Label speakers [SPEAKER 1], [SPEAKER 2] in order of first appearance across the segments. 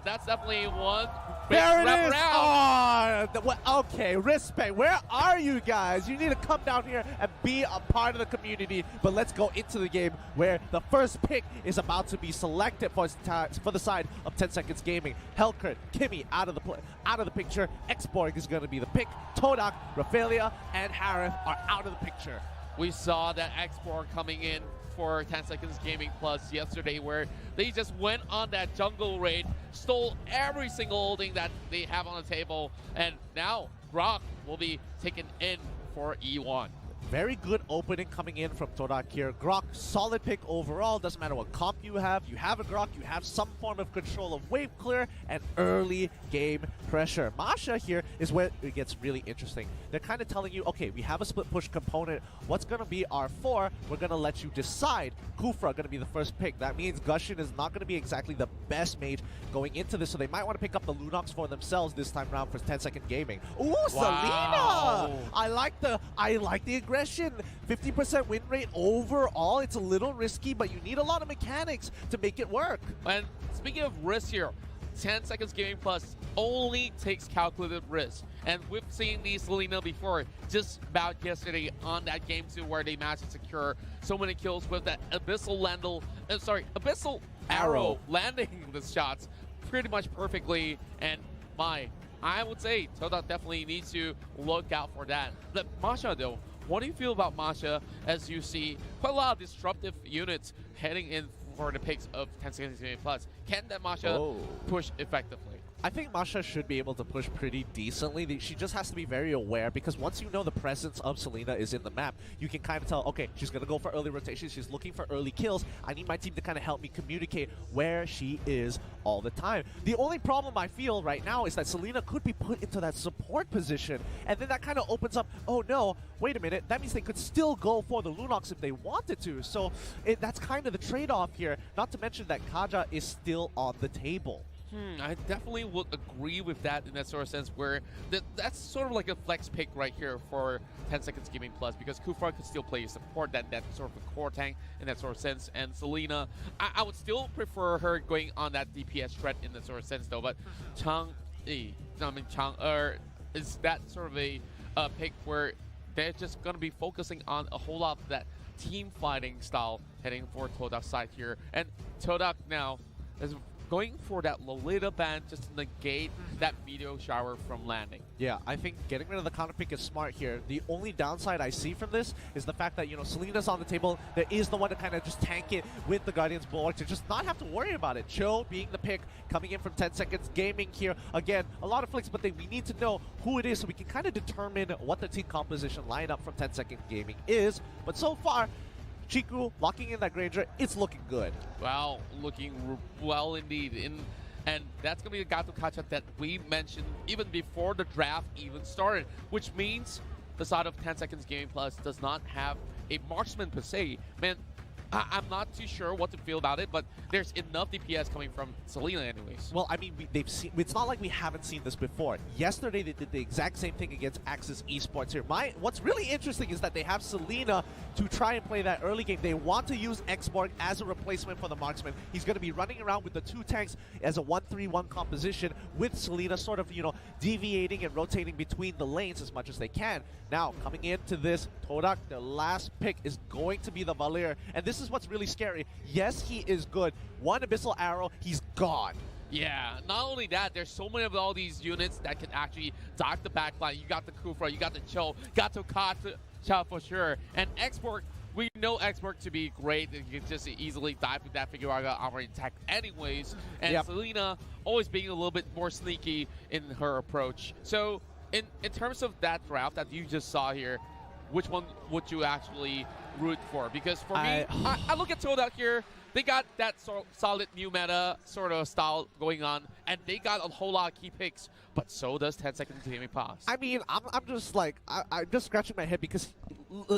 [SPEAKER 1] That's definitely one.
[SPEAKER 2] There it is!
[SPEAKER 1] Round.
[SPEAKER 2] Okay, respect. Where are you guys? You need to come down here and be a part of the community. But let's go into the game where the first pick is about to be selected for the side of 10 Seconds Gaming. Helkert, Kimmy out of the picture. Xborg is going to be the pick. TODAK, Raphaelia, and Harith are out of the picture.
[SPEAKER 1] We saw that Xborg coming in for 10 Seconds Gaming Plus yesterday, where they just went on that jungle raid, stole every single thing that they have on the table, and now Grok will be taken in for E1.
[SPEAKER 2] Very good opening coming in from TODAK here. Grok, solid pick overall. Doesn't matter what comp you have a Grok, you have some form of control of wave clear and early game pressure. Masha here is where it gets really interesting. They're kind of telling you, okay, we have a split push component. What's going to be our 4? We're going to let you decide. Kufra going to be the first pick. That means Gushing is not going to be exactly the best mage going into this, so they might want to pick up the Lunox for themselves this time around for 10 Second Gaming. Ooh,
[SPEAKER 1] Wow.
[SPEAKER 2] Selena! I like the aggression. 50% win rate overall. It's a little risky, but you need a lot of mechanics to make it work.
[SPEAKER 1] And speaking of risk here, 10 Seconds Gaming Plus only takes calculated risk. And we've seen these Selena before, just about yesterday on that game 2 where they managed to secure so many kills with that Abyssal Arrow landing the shots pretty much perfectly. And I would say TODAK definitely needs to look out for that. But Masha though, what do you feel about Masha as you see quite a lot of disruptive units heading in for the picks of 10 Seconds Gaming Plus? Can that Masha push effectively?
[SPEAKER 2] I think Masha should be able to push pretty decently. She just has to be very aware, because once you know the presence of Selena is in the map, you can kind of tell, okay, she's going to go for early rotations, she's looking for early kills. I need my team to kind of help me communicate where she is all the time. The only problem I feel right now is that Selena could be put into that support position, and then that kind of opens up, oh no, wait a minute, that means they could still go for the Lunox if they wanted to. So that's kind of the trade-off here, not to mention that Kaja is still on the table.
[SPEAKER 1] I definitely would agree with that in that sort of sense, where that's sort of like a flex pick right here for 10 Seconds Gaming Plus, because Kufra could still play support, that sort of a core tank in that sort of sense, and Selena, I would still prefer her going on that DPS threat in that sort of sense though, but is that sort of a pick where they're just going to be focusing on a whole lot of that team fighting style heading for TODAK's side here, and TODAK now is going for that Lolita ban just to negate that meteor shower from landing.
[SPEAKER 2] Yeah, I think getting rid of the counter pick is smart here. The only downside I see from this is the fact that, you know, Selena's on the table. There is the one to kind of just tank it with the Guardian's Bulwark to just not have to worry about it. Cho being the pick, coming in from 10 Seconds Gaming here. Again, a lot of flicks, but we need to know who it is so we can kind of determine what the team composition lineup from 10 Seconds Gaming is. But so far, Chiku locking in that Granger, it's looking good.
[SPEAKER 1] Wow, looking well indeed. And that's going to be the Gato Kacha that we mentioned even before the draft even started, which means the side of 10 Seconds Gaming Plus does not have a marksman per se. Man, I'm not too sure what to feel about it, but there's enough DPS coming from Selena anyways.
[SPEAKER 2] Well, I mean, they've seen, it's not like we haven't seen this before. Yesterday, they did the exact same thing against Axis Esports here. What's really interesting is that they have Selena to try and play that early game. They want to use Xborg as a replacement for the marksman. He's going to be running around with the 2 tanks as a 1-3-1 composition, with Selena sort of, you know, deviating and rotating between the lanes as much as they can. Now, coming into this, TODAK, their last pick is going to be the Valir, and this is what's really scary. Yes, he is good. One Abyssal Arrow, he's gone.
[SPEAKER 1] Yeah, not only that, there's so many of all these units that can actually dock the backline. You got the Kufra, you got the Cho, got to Kacha for sure. And Xborg, we know Xborg to be great. You can just easily dive with that Figuraga armor attack anyways. And Selena always being a little bit more sneaky in her approach. So in terms of that draft that you just saw here, which one would you actually root for? Because for me, I look at TODAK here. They got that solid new meta sort of style going on, and they got a whole lot of key picks, but so does 10 Seconds Gaming Plus.
[SPEAKER 2] I mean, I'm just like, I'm just scratching my head because,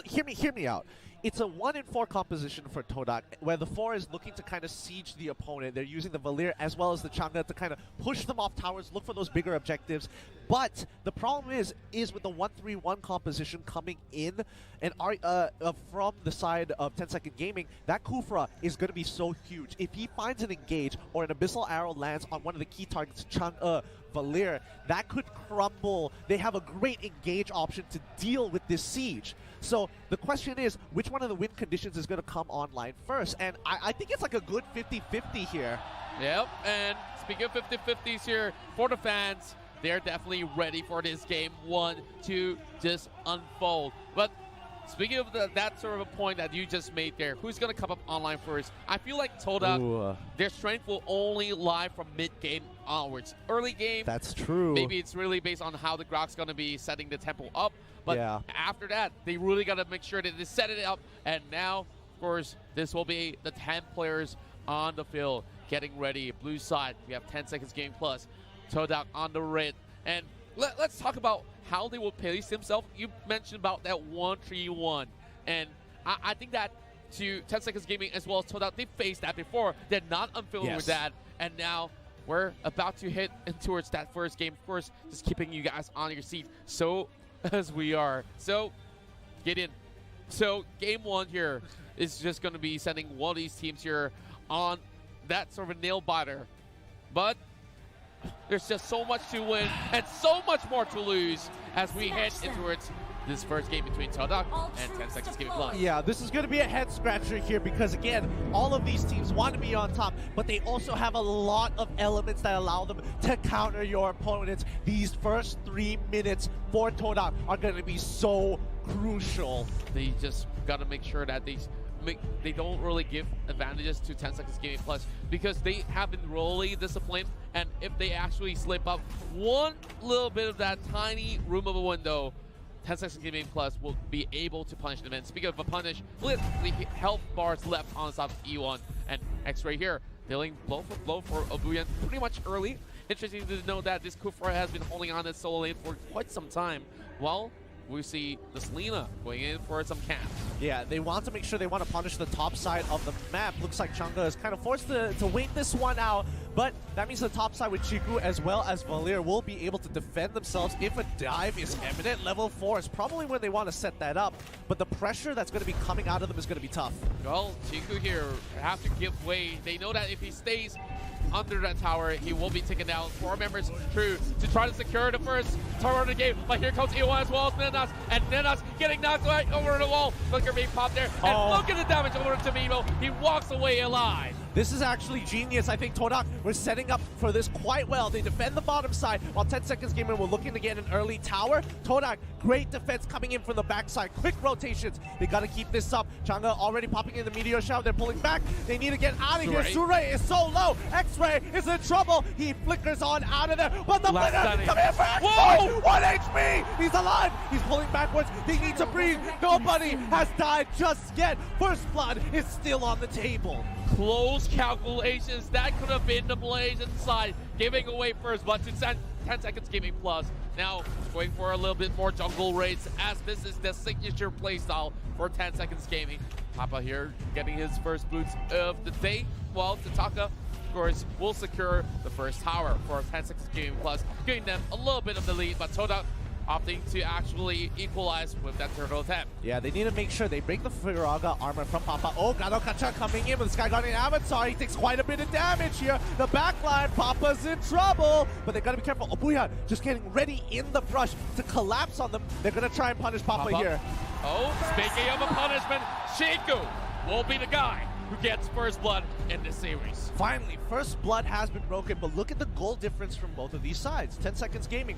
[SPEAKER 2] hear me out. it's a 1 in 4 composition for TODAK, where the 4 is looking to kind of siege the opponent. They're using the Valir as well as the Chang'e to kind of push them off towers, look for those bigger objectives. But the problem is with the 1-3-1 composition coming in, and from the side of 10 Second Gaming, that Kufra is going to be so huge. If he finds an engage or an Abyssal Arrow lands on one of the key targets, Chang'e, Valir, that could crumble. They have a great engage option to deal with this siege. So the question is, which one of the win conditions is going to come online first? And I think it's like a good 50-50 here.
[SPEAKER 1] Yep, and speaking of 50-50s here, for the fans, they're definitely ready for this game one to just unfold. But speaking of that sort of a point that you just made there, who's going to come up online first? I feel like TODAK, their strength will only lie from mid-game onwards. Early game,
[SPEAKER 2] that's true.
[SPEAKER 1] Maybe it's really based on how the Grok's going to be setting the tempo up. But after that, they really got to make sure that they set it up. And now, of course, this will be the 10 players on the field getting ready. Blue side, we have 10 seconds game plus. TODAK on the red. And let's talk about how they will pace themselves. You mentioned about that 1-3-1. And I think that to 10 seconds gaming as well as TODAK, they faced that before. They're not unfamiliar with that. And now we're about to hit towards that first game. Of course, just keeping you guys on your seat. So as we are. So get in. So game one here is just going to be sending one of these teams here on that sort of a nail biter. But there's just so much to win and so much more to lose as we head towards this first game between TODAK and 10 Seconds Gaming Plus.
[SPEAKER 2] Yeah, this is going to be a head scratcher here because, again, all of these teams want to be on top, but they also have a lot of elements that allow them to counter your opponents. These first 3 minutes for TODAK are going to be so crucial.
[SPEAKER 1] They just got to make sure that they don't really give advantages to 10 Seconds Gaming Plus because they have been really disciplined, and if they actually slip up one little bit of that tiny room of a window, 10 Seconds Gaming Plus will be able to punish them. And speaking of a punish, look at the health bars left on the side of E1 and X-Ray here, dealing blow for Obuyan pretty much early. Interesting to know that this Kufra has been holding on this solo lane for quite some time. Well, we see the Selena going in for some camps.
[SPEAKER 2] Yeah, they want to make sure they want to punish the top side of the map. Looks like Chang'e is kind of forced to wait this one out, but that means the top side with Chiku as well as Valir will be able to defend themselves if a dive is imminent. Level 4 is probably when they want to set that up, but the pressure that's going to be coming out of them is going to be tough.
[SPEAKER 1] Well, Chiku here have to give way. They know that if he stays under that tower, he will be taken down. 4 members through to try to secure the first tower of the game. But here comes E1 as well as Nenas, and Nenas getting knocked right over the wall. Flicker being popped there, and look at the damage over to Mimo. He walks away alive.
[SPEAKER 2] This is actually genius. I think TODAK were setting up for this quite well. They defend the bottom side while 10 Seconds Gaming were looking to get an early tower. TODAK, great defense coming in from the backside. Quick rotations. They got to keep this up. Chang'e already popping in the Meteor Shower. They're pulling back. They need to get out of here. Sure is so low. X-Ray is in trouble. He flickers on out of there. But the Blitzer, come here for X-Ray. 1 HP. He's alive. He's pulling backwards. He needs to breathe. Nobody has died just yet. First blood is still on the table.
[SPEAKER 1] Close calculations. That could have been the Blaze inside, giving away first, but to 10 Seconds Gaming Plus. Now going for a little bit more jungle raids, as this is the signature playstyle for 10 Seconds Gaming. Papa here getting his first boots of the day, while TODAK, of course, will secure the first tower for 10 Seconds Gaming Plus, giving them a little bit of the lead, but TODAK opting to actually equalize with that turtle attempt.
[SPEAKER 2] Yeah, they need to make sure they break the Firaga armor from Papa. Oh, Gadokacha coming in with Sky Guardian Avatar. He takes quite a bit of damage here. The backline, Papa's in trouble. But they gotta be careful. Obuyan just getting ready in the brush to collapse on them. They're gonna try and punish Papa here.
[SPEAKER 1] Oh, speaking of a punishment, Shiku will be the guy who gets first blood in this series.
[SPEAKER 2] Finally, first blood has been broken, but look at the gold difference from both of these sides. 10 Seconds Gaming,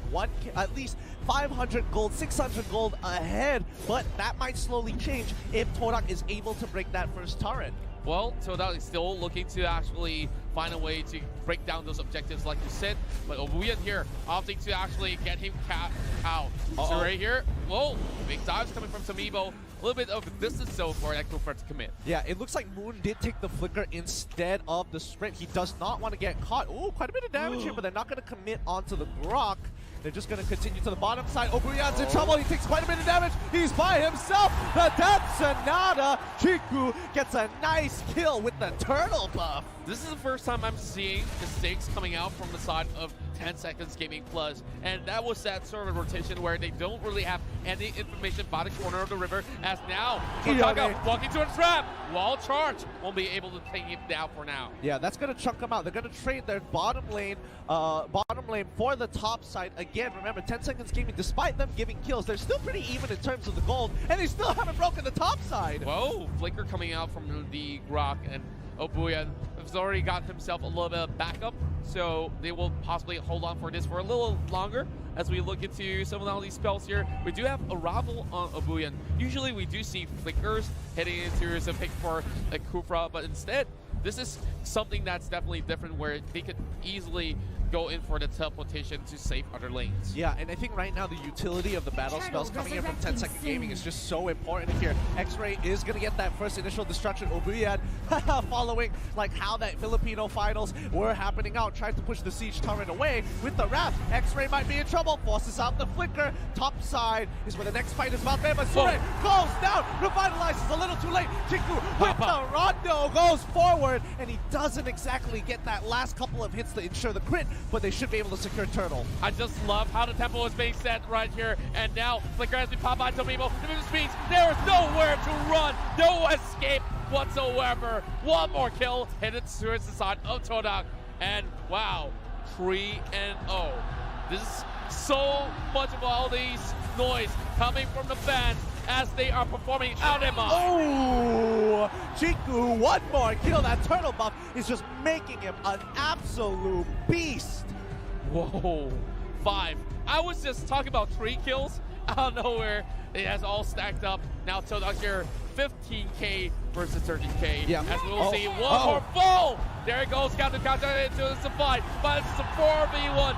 [SPEAKER 2] at least 500 gold, 600 gold ahead, but that might slowly change if TODAK is able to break that first turret.
[SPEAKER 1] Well, TODAK is still looking to actually find a way to break down those objectives like you said, but Obuyan here opting to actually get him out. So right here, whoa, big dives coming from Tamibo. A little bit of a distance so for that Kufra to commit.
[SPEAKER 2] Yeah, it looks like Moon did take the flicker instead of the sprint. He does not want to get caught. Ooh, quite a bit of damage here, but they're not going to commit onto the Grok. They're just going to continue to the bottom side. Obuyan's in trouble. He takes quite a bit of damage. He's by himself. The Death Sonata. Chiku gets a nice kill with the turtle buff.
[SPEAKER 1] This is the first time I'm seeing mistakes coming out from the side of 10 Seconds Gaming Plus, and that was that sort of rotation where they don't really have any information by the corner of the river, as now TODAK walking to a trap. Wall charge won't be able to take him down for now.
[SPEAKER 2] Yeah, that's going to chunk them out. They're going to trade their bottom lane for the top side. Again, remember, 10 Seconds Gaming, despite them giving kills, they're still pretty even in terms of the gold, and they still haven't broken the top side.
[SPEAKER 1] Whoa, Flicker coming out from the Grok, and Obuyan has already got himself a little bit of backup, so they will possibly hold on for this for a little longer as we look into some of all these spells here. We do have Arrival on Obuyan. Usually we do see Flickers heading into some pick for a Kufra, but instead, this is something that's definitely different where they could easily go in for the teleportation to save other lanes.
[SPEAKER 2] Yeah, and I think right now the utility of the battle spells coming in from 10 Second Gaming is just so important here. X-Ray is going to get that first initial destruction. Obuyan following like how that Filipino finals were happening out, trying to push the siege turret away with the Wrath. X-Ray might be in trouble, forces out the Flicker. Top side is where the next fight is about there, but Sure goes down, revitalizes a little too late. Chiku with the Rondo goes forward, and he doesn't exactly get that last couple of hits to ensure the crit, but they should be able to secure Turtle.
[SPEAKER 1] I just love how the tempo is being set right here, and now Flicker has been popped by Tomimo. Which means there is nowhere to run, no escape whatsoever. One more kill headed towards the side of TODAK, and wow, 3-0. This is so much of all these noise coming from the fans as they are performing out in mind.
[SPEAKER 2] Oh, Chiku, one more kill. That turtle buff is just making him an absolute beast.
[SPEAKER 1] Whoa, 5. I was just talking about 3 kills out of nowhere. It has all stacked up. Now TODAK here, 15k versus 13k.
[SPEAKER 2] Yeah.
[SPEAKER 1] As we will see one more fall. There it goes, counter into the fight. But it's a 4v1.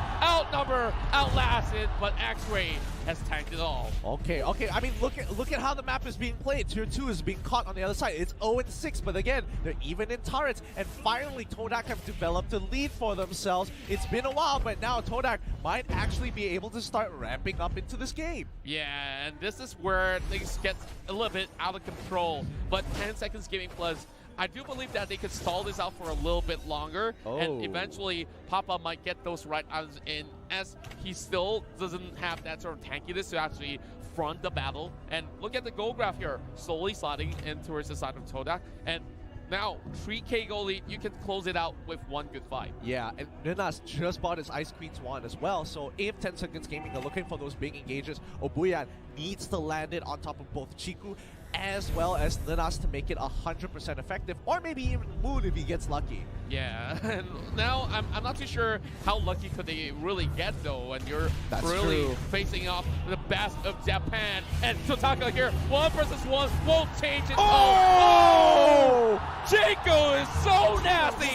[SPEAKER 1] Outlasted, but X-Ray has tanked it all.
[SPEAKER 2] Okay. I mean, look at how the map is being played. Tier 2 is being caught on the other side. It's 0-6, but again, they're even in turrets. And finally, TODAK have developed a lead for themselves. It's been a while, but now TODAK might actually be able to start ramping up into this game.
[SPEAKER 1] Yeah, and this is where things get a little bit out of control. But 10 Seconds Gaming Plus, I do believe that they could stall this out for a little bit longer, and eventually Papa might get those right items in, as he still doesn't have that sort of tankiness to actually front the battle. And look at the gold graph here, slowly sliding in towards the side of TODAK, and now 3k gold lead, you can close it out with one good fight.
[SPEAKER 2] Yeah, and Ninas just bought his Ice Queen's wand as well, so if 10 Seconds Gaming are looking for those big engages, Obuyan needs to land it on top of both Chiku as well as Ninas to make it 100% effective, or maybe even Moon if he gets lucky.
[SPEAKER 1] Yeah, and now I'm not too sure how lucky could they really get though, and you're facing off the best of Japan, and TODAK here, 1 versus 1 won't change it. Oh! Chico is so nasty.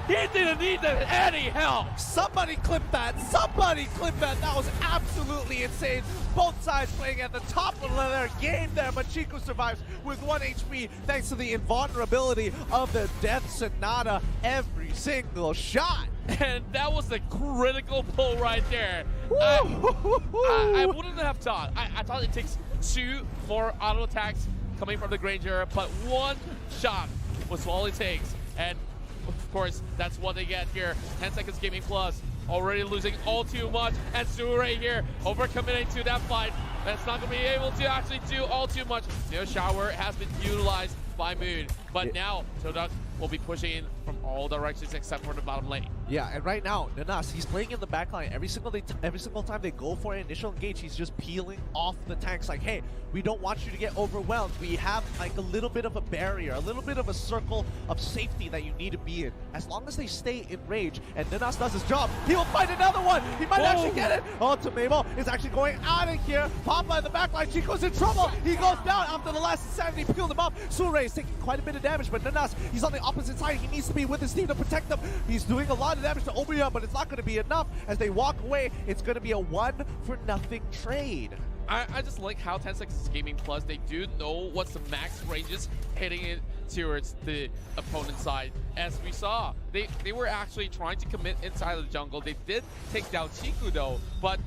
[SPEAKER 1] He didn't need any help.
[SPEAKER 2] Somebody clip that. That was absolutely insane. Both sides playing at the top of their game there, but Chico survives with 1 HP thanks to the invulnerability of the Death Sonata every single shot.
[SPEAKER 1] And that was the critical pull right there. I wouldn't have thought. I thought it takes 2 more auto attacks coming from the Granger, but 1 shot was all it takes. And of course, that's what they get here. 10 Seconds Gaming Plus already losing all too much, and Sure here overcommitting to that fight. That's not going to be able to actually do all too much. No shower has been utilized by Moon, but now TODAK will be pushing in from all directions except for the bottom lane.
[SPEAKER 2] Yeah, and right now, Ninas, he's playing in the backline. Every single time they go for an initial engage, he's just peeling off the tanks like, hey, we don't want you to get overwhelmed. We have like a little bit of a barrier, a little bit of a circle of safety that you need to be in. As long as they stay in range and Ninas does his job, he will find another one. He might actually get it. Oh, Tomemo is actually going out of here. Papa in the backline, Chico's in trouble. He goes down after the last insanity, peeled him up. Sure is taking quite a bit of damage, but Ninas, he's on the opposite side. He needs to be with his team to protect them. He's doing a lot of damage to Obuyan, but it's not going to be enough. As they walk away, it's going to be a 1-0 trade.
[SPEAKER 1] I just like how 10 Seconds Gaming Plus, they do know what's the max ranges hitting it towards the opponent's side. As we saw, they were actually trying to commit inside of the jungle. They did take down Chiku though, but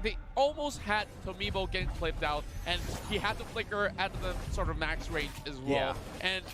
[SPEAKER 1] they almost had Tomibo getting clipped out, and he had to flicker at the sort of max range as well.
[SPEAKER 2] Yeah.
[SPEAKER 1] And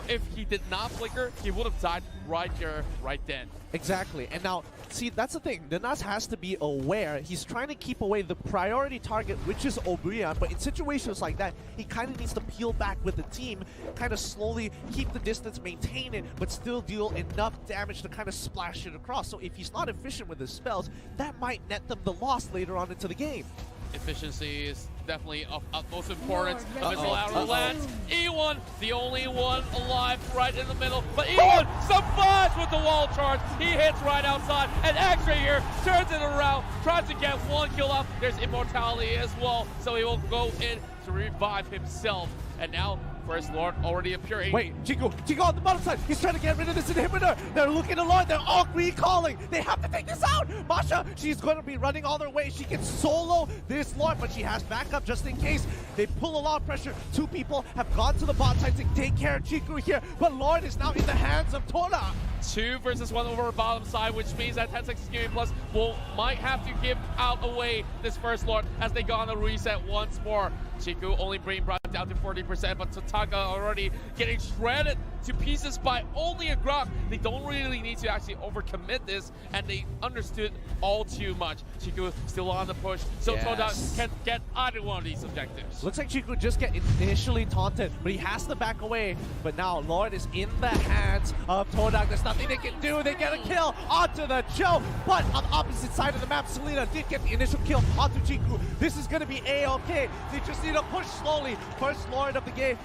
[SPEAKER 1] if he did not flicker, he would have died right there, right then.
[SPEAKER 2] Exactly. And now, see, that's the thing. Nanas has to be aware. He's trying to keep away the priority target, which is Obuyan. But in situations like that, he kind of needs to peel back with the team, kind of slowly keep the distance, maintain it, but still deal enough damage to kind of splash it across. So if he's not efficient with his spells, that might net them the loss later on into the game.
[SPEAKER 1] Efficiency is definitely of utmost importance. A missile arrow lands. E1, the only one alive right in the middle. But E1 survives with the wall charge. He hits right outside. And X-Ray here turns it around, tries to get one kill off. There's immortality as well, so he will go in to revive himself. And now, First Lord already appearing.
[SPEAKER 2] Wait, Chico on the bottom side. He's trying to get rid of this inhibitor. They're looking along. They're all recalling. They have to take this out. Masha, she's going to be running all their way. She can solo this Lord, but she has backup just in case. They pull a lot of pressure. Two people have gone to the bot side to take care of Chico here, but Lord is now in the hands of TODAK.
[SPEAKER 1] 2 versus 1 over bottom side, which means that 10 seconds gaming plus might have to give out away this First Lord as they go on the reset once more. Chiku only being brought down to 40%, but TODAK already getting shredded to pieces by only a Grok. They don't really need to actually overcommit this, and they understood all too much. Chiku still on the push, so TODAK can get either one of these objectives.
[SPEAKER 2] Looks like Chiku just get initially taunted, but he has to back away. But now Lord is in the hands of TODAK. There's nothing they can do. They get a kill onto the Joe, but on the opposite side of the map, Selena did get the initial kill onto Chiku. This is going to be A-okay. They just need to push slowly. First Lord of the game.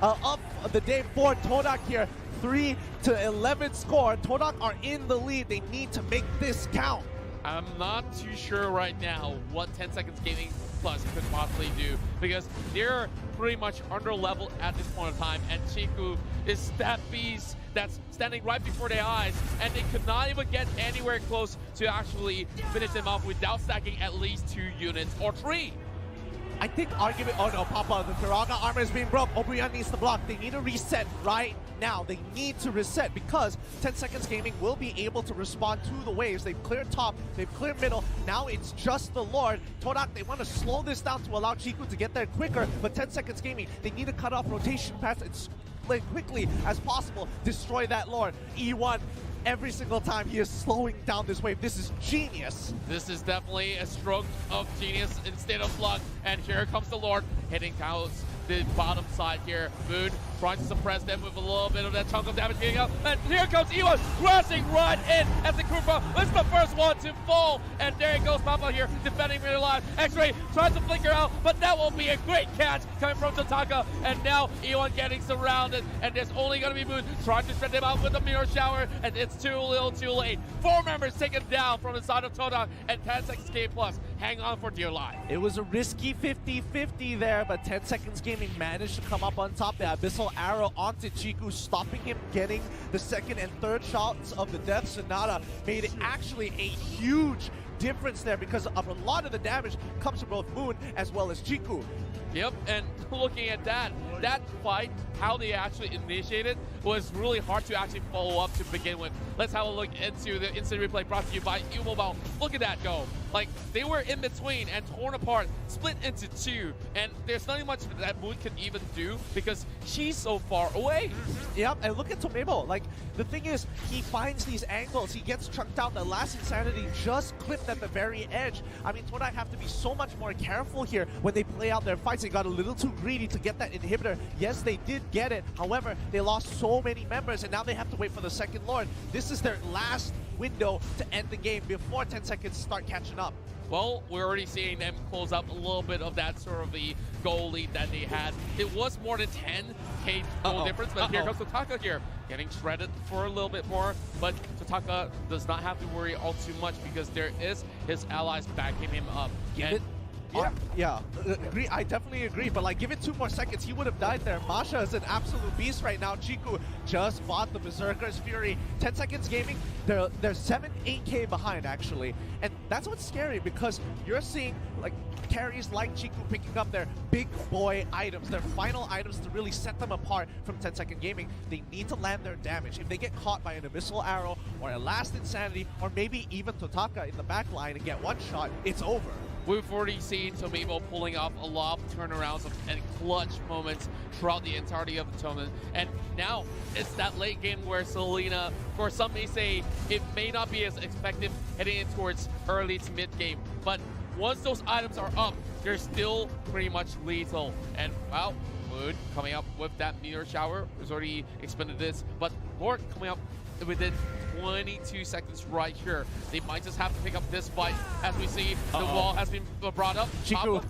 [SPEAKER 2] Up the day for TODAK here. 3-11 score. TODAK are in the lead. They need to make this count.
[SPEAKER 1] I'm not too sure right now what 10 seconds gaming plus could possibly do, because they're pretty much under level at this point in time, and Chiku is that beast that's standing right before their eyes, and they could not even get anywhere close to actually finish them off without stacking at least 2 units or 3.
[SPEAKER 2] I think argument. Oh no, Papa, the Karaga armor is being broke. Obuyan needs to block. They need to reset right now. They need to reset because 10 seconds gaming will be able to respond to the waves. They've cleared top, they've cleared middle. Now it's just the Lord. TODAK, they want to slow this down to allow Chiku to get there quicker, but 10 seconds gaming, they need to cut off rotation paths and quickly as possible destroy that Lord. E1. Every single time he is slowing down this wave. This is genius.
[SPEAKER 1] This is definitely a stroke of genius instead of luck. And here comes the Lord hitting down the bottom side here. Moon trying to suppress them with a little bit of that chunk of damage getting out. And here comes Ewan crashing right in as the Krupa is the first one to fall. And there goes Papa here defending for their life. X-Ray tries to flicker out, but that will be a great catch coming from TODAK. And now Ewan getting surrounded, and there's only going to be Moon trying to shut them out with a mirror shower, and it's too little too late. 4 members taken down from the side of TODAK, and 10 seconds game plus. Hang on for dear life.
[SPEAKER 2] It was a risky 50-50 there, but 10 seconds gaming managed to come up on top. The Abyssal Arrow onto Chiku, stopping him getting the second and third shots of the Death Sonata. Made it actually a huge difference there because of a lot of the damage comes from both Moon as well as Chiku.
[SPEAKER 1] Yep, and looking at that fight, how they actually initiated was really hard to actually follow up to begin with. Let's have a look into the instant replay brought to you by U-Mobile. Look at that go. Like, they were in between and torn apart, split into 2, and there's nothing much that Moon can even do because she's so far away.
[SPEAKER 2] Yep, and look at Tomibo. Like, the thing is, he finds these angles, he gets chunked out. The last Insanity just clipped at the very edge. I mean, TODAK have to be so much more careful here when they play out their fights. They got a little too greedy to get that inhibitor. Yes, they did get it. However, they lost so many members, and now they have to wait for the second Lord. This is their last window to end the game before 10 seconds start catching up.
[SPEAKER 1] Well, we're already seeing them close up a little bit of that sort of the goal lead that they had. It was more than 10k goal difference, but here comes TODAK here, getting shredded for a little bit more. But TODAK does not have to worry all too much because there is his allies backing him up.
[SPEAKER 2] Yeah, agree. I definitely agree. But like, give it 2 more seconds, he would have died there. Masha is an absolute beast right now. Chiku just bought the Berserker's Fury. 10 seconds gaming. They're 8K behind actually, and that's what's scary because you're seeing like carries like Chiku picking up their big boy items, their final items to really set them apart from 10-second gaming. They need to land their damage. If they get caught by an Abyssal Arrow or a Last Insanity or maybe even TODAK in the back line and get one shot, it's over.
[SPEAKER 1] We've already seen Tomimo pulling off a lot of turnarounds and clutch moments throughout the entirety of the tournament. And now it's that late game where Selena, for some may say, it may not be as effective heading in towards early to mid game. But once those items are up, they're still pretty much lethal. And wow, Moon coming up with that meteor shower. Has already expended this, but Lord coming up within 22 seconds right here. They might just have to pick up this fight as we see the wall has been brought up.
[SPEAKER 2] Chiku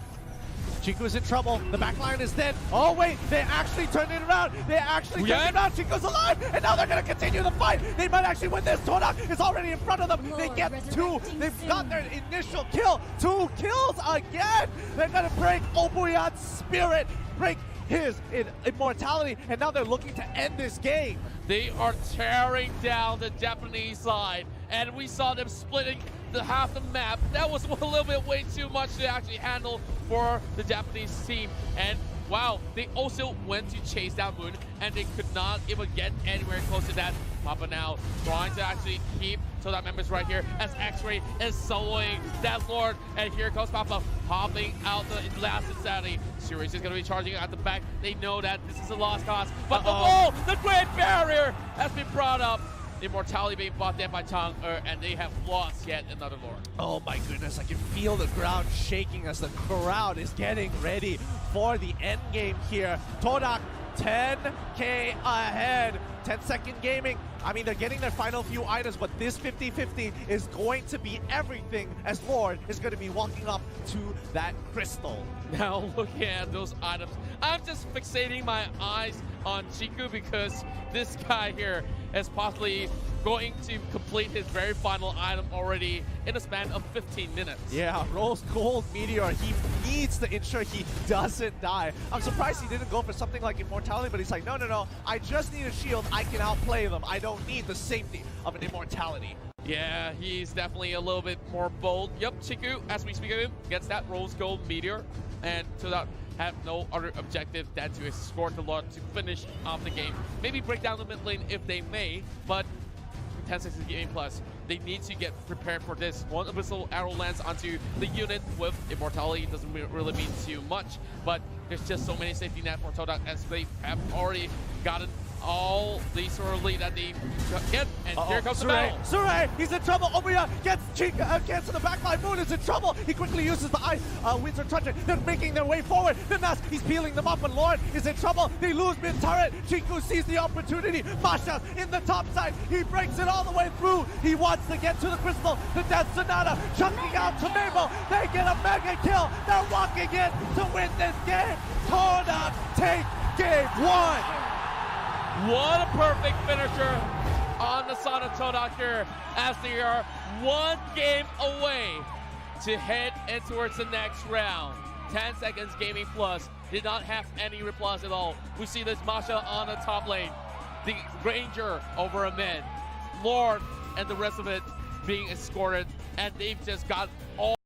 [SPEAKER 2] is in trouble. The back line is dead. Oh wait, they actually turned it around. They actually turned it around. Chiku's alive, and now they're gonna continue the fight. They might actually win this. TODAK is already in front of them. They get 2. They've got their initial kill. 2 kills again. They're gonna break Obuyan's spirit, break his immortality, and now they're looking to end this game.
[SPEAKER 1] They are tearing down the Japanese side, and we saw them splitting half the map. That was a little bit way too much to actually handle for the Japanese team. And wow, they also went to chase down Moon, and they could not even get anywhere close to that. Papa now trying to actually keep TODAK members right here as X-Ray is soloing that Lord. And here comes Papa popping out the last insanity. Sirius is going to be charging at the back. They know that this is a lost cause. But the wall, the Great Barrier has been brought up. The immortality being bought there by Chang, and they have lost yet another Lord.
[SPEAKER 2] Oh my goodness, I can feel the ground shaking as the crowd is getting ready for the end game here. TODAK 10K ahead. 10-second gaming. I mean, they're getting their final few items, but this 50-50 is going to be everything as Lord is going to be walking up to that crystal.
[SPEAKER 1] Now looking at those items, I'm just fixating my eyes on Chiku because this guy here is possibly going to complete his very final item already in a span of 15 minutes.
[SPEAKER 2] Yeah, Rose Gold Meteor. He needs to ensure he doesn't die. I'm surprised he didn't go for something like Immortality, but he's like, no, no, no. I just need a shield. I can outplay them. I don't need the safety of an Immortality.
[SPEAKER 1] Yeah, he's definitely a little bit more bold. Yep, Chiku, as we speak of him, gets that Rose Gold Meteor, and to that have no other objective than to escort the Lord to finish off the game. Maybe break down the mid lane if they may, but 10 seconds game plus, they need to get prepared for this. One Abyssal Arrow lands onto the unit with Immortality. Doesn't really mean too much, but there's just so many safety net for TODAK as they have already gotten all the sort of lead that they get, and here comes the battle.
[SPEAKER 2] Suray, he's in trouble. Obuya gets to the backline. Moon is in trouble. He quickly uses the Windsor Truncheon. They're making their way forward. The Nas, he's peeling them up, and Lord is in trouble. They lose mid-turret. Chiku sees the opportunity. Masha in the top side. He breaks it all the way through. He wants to get to the crystal. The Death Sonata chunking out to Mabel. They get a mega kill. They're walking in to win this game. TODAK take game 1.
[SPEAKER 1] What a perfect finisher on the side of TODAK here, as they are 1 game away to head in towards the next round. 10 seconds gaming plus, did not have any replies at all. We see this Masha on the top lane, the Ranger over a mid, Lord and the rest of it being escorted, and they've just got all